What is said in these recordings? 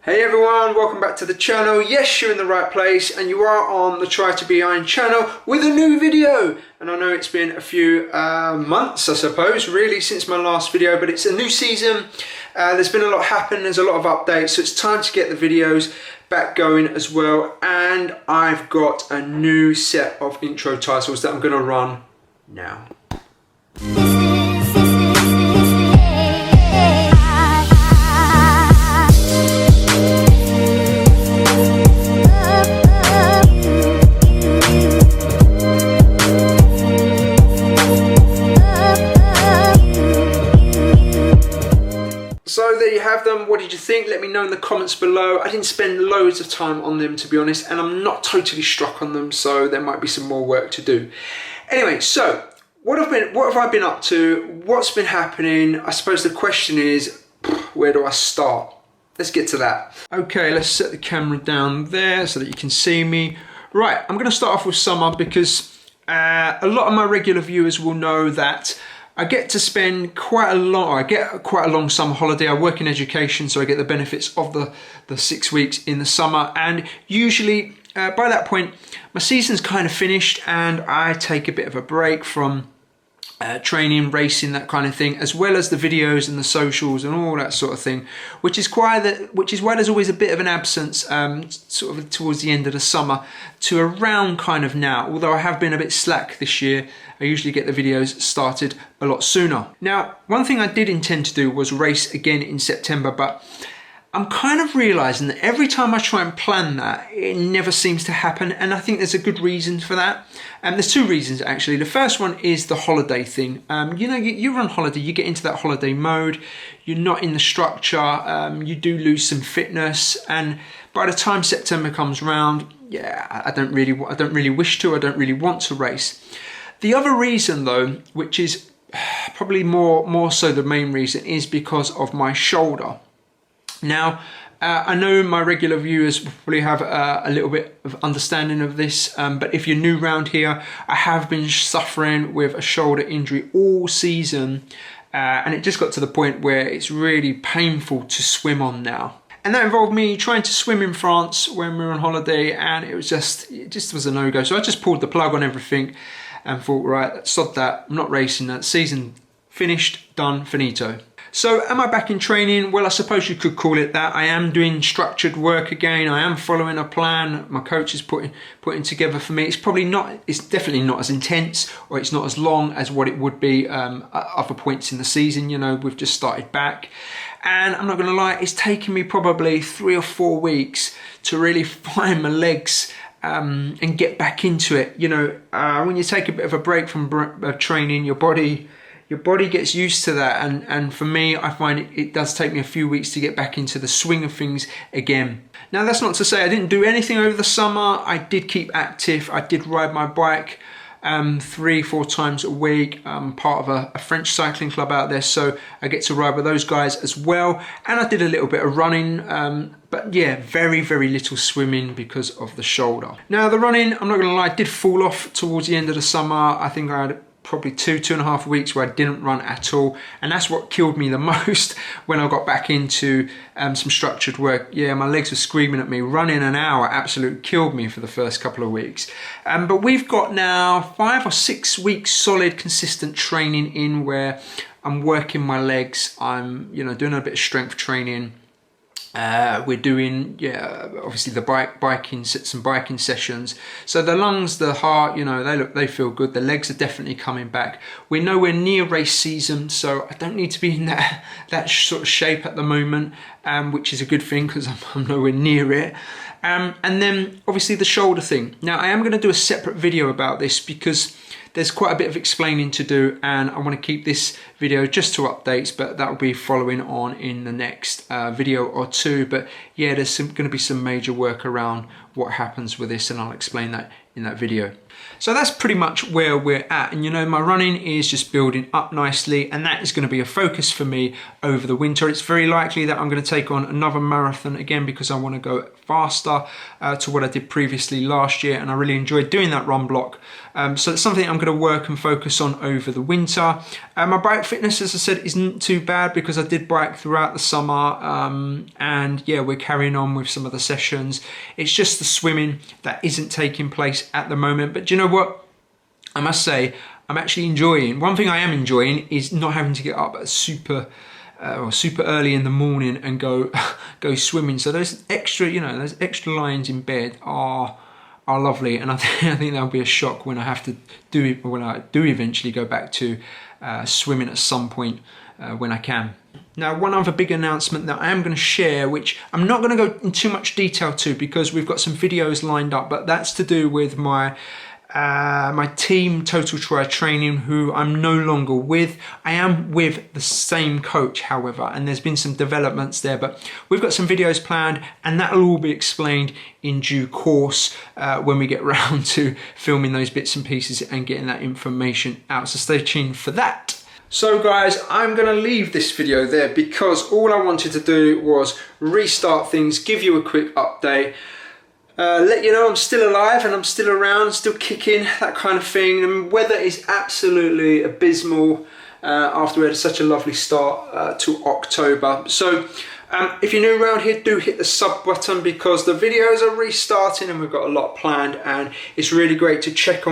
Hey everyone, welcome back to the channel. Yes, you're in the right place and you are on the Try to Be Iron channel with a new video. And I know it's been a few months, I suppose, really, since my last video, but it's a new season. There's been a lot happen, there's a lot of updates, so it's time to get the videos back going as well. And I've got a new set of intro titles that I'm going to run now. So there you have them. What did you think? Let me know in the comments below. I didn't spend loads of time on them, to be honest, and I'm not totally struck on them, so there might be some more work to do. Anyway, so what have I been up to? What's been happening? I suppose the question is, where do I start? Let's get to that. Okay, let's set the camera down there so that you can see me. Right, I'm going to start off with summer because a lot of my regular viewers will know that I get to spend quite a long summer holiday. I work in education, so I get the benefits of the 6 weeks in the summer. And usually by that point, my season's kind of finished and I take a bit of a break from training, racing, that kind of thing, as well as the videos and the socials and all that sort of thing, which is why there's always a bit of an absence sort of towards the end of the summer to around kind of now. Although I have been a bit slack this year, I usually get the videos started a lot sooner. Now, one thing I did intend to do was race again in September, but I'm kind of realizing that every time I try and plan that, it never seems to happen. And I think there's a good reason for that. And there's two reasons, actually. The first one is the holiday thing. You know, you're on holiday, you get into that holiday mode, you're not in the structure, you do lose some fitness. And by the time September comes around, yeah, I don't really want to race. The other reason, though, which is probably more so the main reason, is because of my shoulder. Now, I know my regular viewers will probably have a little bit of understanding of this, but if you're new around here, I have been suffering with a shoulder injury all season, and it just got to the point where it's really painful to swim on now. And that involved me trying to swim in France when we were on holiday, and it just was a no-go. So I just pulled the plug on everything and thought, right, sod that, I'm not racing that. Season finished, done, finito. So am I back in training? Well, I suppose you could call it that. I am doing structured work again. I am following a plan my coach is putting together for me. It's definitely not as intense, or it's not as long as what it would be at other points in the season. You know, we've just started back. And I'm not going to lie, it's taken me probably 3 or 4 weeks to really find my legs and get back into it. You know, when you take a bit of a break from training, your body gets used to that, and for me, I find it does take me a few weeks to get back into the swing of things again. Now, that's not to say I didn't do anything over the summer. I did keep active. I did ride my bike 3-4 times a week. I'm part of a French cycling club out there, so I get to ride with those guys as well. And I did a little bit of running, but yeah, very, very little swimming because of the shoulder. Now, the running, I'm not going to lie, did fall off towards the end of the summer. I think I had probably 2.5 weeks where I didn't run at all, and that's what killed me the most when I got back into some structured work. Yeah, my legs were screaming at me. Running an hour absolutely killed me for the first couple of weeks. But we've got now 5 or 6 weeks solid consistent training in where I'm working my legs. I'm doing a bit of strength training. We're doing, obviously the biking sessions. So the lungs, the heart, they feel good. The legs are definitely coming back. We're nowhere near race season, so I don't need to be in that sort of shape at the moment, which is a good thing because I'm nowhere near it. And then obviously the shoulder thing. Now I am going to do a separate video about this because there's quite a bit of explaining to do, and I want to keep this video just to updates, but that will be following on in the next video or two. But yeah, there's going to be some major work around what happens with this, and I'll explain that in that video. So that's pretty much where we're at, and you know, my running is just building up nicely, and that is going to be a focus for me over the winter. It's very likely that I'm going to take on another marathon again because I want to go faster to what I did previously last year, and I really enjoyed doing that run block. So it's something I'm going to work and focus on over the winter. My bike fitness, as I said, isn't too bad because I did bike throughout the summer, and yeah, we're carrying on with some of the sessions. It's just the swimming that isn't taking place at the moment. But do you know what? I must say, I'm actually enjoying, one thing I am enjoying is not having to get up at super early in the morning and go swimming. So those extra, you know, those extra lines in bed are lovely, and I think that'll be a shock when I have to do it, when I do eventually go back to swimming at some point when I can. Now, one other big announcement that I am going to share, which I'm not going to go in too much detail to because we've got some videos lined up, but that's to do with my team Total Try Training, who I'm no longer with. I am with the same coach, however, and there's been some developments there, but we've got some videos planned, and that'll all be explained in due course when we get round to filming those bits and pieces and getting that information out. So stay tuned for that. So guys, I'm going to leave this video there because all I wanted to do was restart things, give you a quick update, let you know I'm still alive and I'm still around, still kicking, that kind of thing. The weather is absolutely abysmal after we had such a lovely start to October. So if you're new around here, do hit the sub button because the videos are restarting and we've got a lot planned, and it's really great to check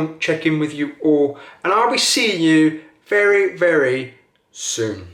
in with you all. And I'll be seeing you very, very soon.